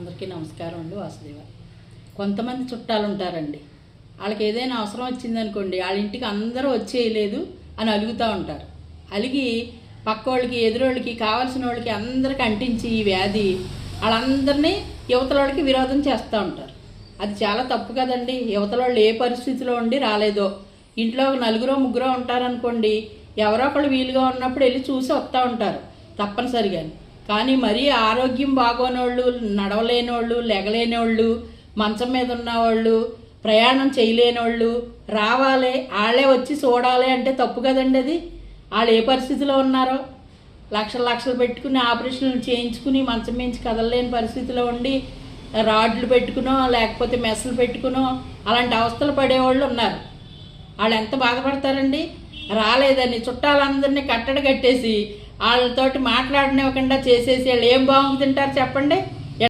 అందరికీ నమస్కారం అండి. వాసుదేవ. కొంతమంది చుట్టాలు ఉంటారండి, వాళ్ళకి ఏదైనా అవసరం వచ్చిందనుకోండి, వాళ్ళ ఇంటికి అందరూ వచ్చేయలేదు అని అలుగుతూ ఉంటారు. అలిగి పక్కోళ్ళకి ఎదురోళ్ళకి కావాల్సిన వాళ్ళకి అందరికి అంటించి ఈ వ్యాధి వాళ్ళందరినీ యువతల వాళ్ళకి విరోధం చేస్తూ ఉంటారు. అది చాలా తప్పు కదండి. యువతల వాళ్ళు ఏ పరిస్థితిలో ఉండి రాలేదో, ఇంట్లో నలుగురో ముగ్గురో ఉంటారనుకోండి, ఎవరో ఒకళ్ళు వీలుగా ఉన్నప్పుడు వెళ్ళి చూసి వస్తూ ఉంటారు తప్పనిసరిగా. కానీ మరీ ఆరోగ్యం బాగోనోళ్ళు, నడవలేనోళ్ళు, లెగలేనోళ్ళు, మంచం మీద ఉన్నవాళ్ళు, ప్రయాణం చేయలేనోళ్ళు రావాలి, వాళ్ళే వచ్చి చూడాలి అంటే తప్పు కదండి. అది వాళ్ళు ఏ పరిస్థితిలో ఉన్నారో, లక్షలు లక్షలు పెట్టుకుని ఆపరేషన్లు చేయించుకుని మంచం మించి కదలలేని పరిస్థితిలో ఉండి రాడ్లు పెట్టుకునో లేకపోతే మెస్సులు పెట్టుకునో అలాంటి అవస్థలు పడేవాళ్ళు ఉన్నారు. వాళ్ళు ఎంత బాధపడతారండి. రాలేదని చుట్టాలందరినీ కట్టడి కట్టేసి వాళ్ళతోటి మాట్లాడనివ్వకుండా చేసేసి వాళ్ళు ఏం బాగుంది తింటారు చెప్పండి.